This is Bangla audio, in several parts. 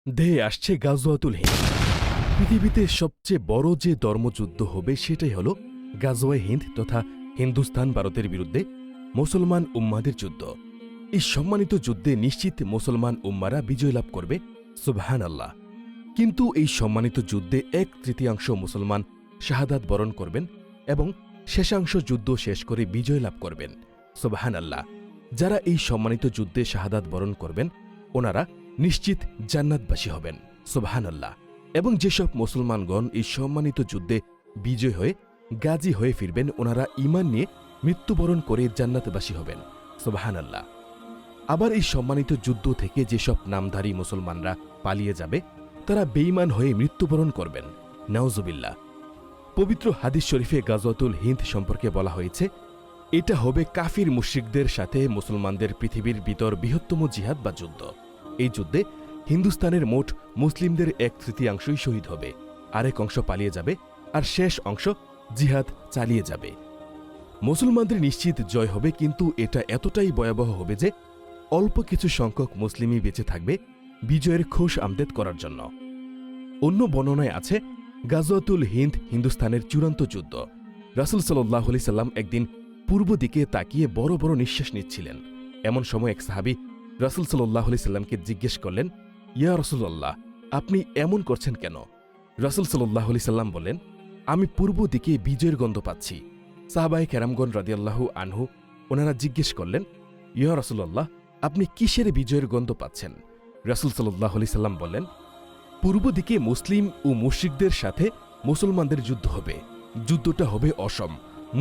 ধেয়ে আসছে গাজওয়াতুল হিন্দ। পৃথিবীতে সবচেয়ে বড় যে ধর্মযুদ্ধ হবে সেটাই হল গাজওয়ায়ে হিন্দ তথা হিন্দুস্তান ভারতের বিরুদ্ধে মুসলমান উম্মাদের যুদ্ধ। এই সম্মানিত যুদ্ধে নিশ্চিত মুসলমান উম্মারা বিজয় লাভ করবে, সুবহানাল্লাহ। কিন্তু এই সম্মানিত যুদ্ধে 1/3 মুসলমান শাহাদাত বরণ করবেন এবং শেষাংশ যুদ্ধ শেষ করে বিজয় লাভ করবেন, সুবহানাল্লাহ। যারা এই সম্মানিত যুদ্ধে শাহাদাত বরণ করবেন ওনারা নিশ্চিত জান্নাতবাসী হবেন, সুবহানাল্লাহ। এবং যেসব মুসলমানগণ এই সম্মানিত যুদ্ধে বিজয় হয়ে গাজী হয়ে ফিরবেন ওনারা ঈমান নিয়ে মৃত্যুবরণ করে জান্নাতবাসী হবেন, সুবহানাল্লাহ। আবার এই সম্মানিত যুদ্ধ থেকে যেসব নামধারী মুসলমানরা পালিয়ে যাবে তারা বেঈমান হয়ে মৃত্যুবরণ করবেন, নাউজুবিল্লাহ। পবিত্র হাদিস শরীফে গাজওয়াতুল হিন্দ সম্পর্কে বলা হয়েছে, এটা হবে কাফির মুশরিকদের সাথে মুসলমানদের পৃথিবীর ভিতর বৃহত্তম জিহাদ বা যুদ্ধ। এই যুদ্ধে হিন্দুস্তানের মোট মুসলিমদের 1/3 শহীদ হবে, আরেক অংশ পালিয়ে যাবে, আর শেষ অংশ জিহাদ চালিয়ে যাবে। মুসলমানদের নিশ্চিত জয় হবে, কিন্তু এটা এতটাই ভয়াবহ হবে যে অল্প কিছু সংখ্যক মুসলিমই বেঁচে থাকবে বিজয়ের খুশ আমদেদ করার জন্য। অন্য বর্ণনায় আছে, গাজওয়াতুল হিন্দ হিন্দুস্তানের চূড়ান্ত যুদ্ধ। রাসূল সাল্লাল্লাহু আলাইহি সাল্লাম একদিন পূর্ব দিকে তাকিয়ে বড় বড় নিঃশ্বাস নিচ্ছিলেন। এমন সময় এক সাহাবী রাসূল সাল্লাল্লাহু আলাইহি সাল্লামকে জিজ্ঞেস করলেন, ইয়া রাসূলুল্লাহ, আপনি এমন করছেন কেন? রাসূল সাল্লাল্লাহু আলাইহি সাল্লাম বললেন, আমি পূর্ব দিকে বিজয়ের গন্ধ পাচ্ছি। সাহাবায়ে কেরামগণ রাদিয়াল্লাহু আনহু ওনারা জিজ্ঞেস করলেন, ইয়া রাসূলুল্লাহ, আপনি কিসের বিজয়ের গন্ধ পাচ্ছেন? রাসূল সাল্লাল্লাহু আলাইহি সাল্লাম বললেন, পূর্ব দিকে মুসলিম ও মুশরিকদের সাথে মুসলমানদের যুদ্ধ হবে। যুদ্ধটা হবে অসম।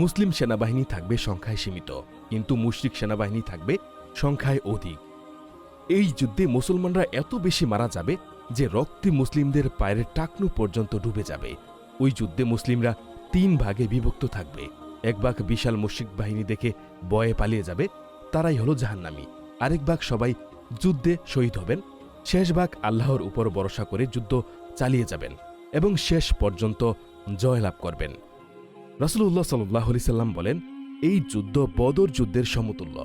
মুসলিম সেনাবাহিনী থাকবে সংখ্যায় সীমিত, কিন্তু মুশরিক সেনাবাহিনী থাকবে সংখ্যায় অধিক। এই যুদ্ধে মুসলমানরা এত বেশি মারা যাবে যে রক্তে মুসলিমদের পায়ের টাকনু পর্যন্ত ডুবে যাবে। ওই যুদ্ধে মুসলিমরা 3 ভাগে বিভক্ত থাকবে। এক ভাগ বিশাল মুশরিক বাহিনী দেখে ভয়ে পালিয়ে যাবে, তারাই হলো জাহান্নামী। আরেক ভাগ সবাই যুদ্ধে শহীদ হবেন। শেষ ভাগ আল্লাহর উপর ভরসা করে যুদ্ধ চালিয়ে যাবেন এবং শেষ পর্যন্ত জয়লাভ করবেন। রাসূলুল্লাহ সাল্লাল্লাহু আলাইহি সাল্লাম বলেন, এই যুদ্ধ বদর যুদ্ধের সমতুল্য,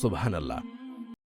সুবহানাল্লাহ।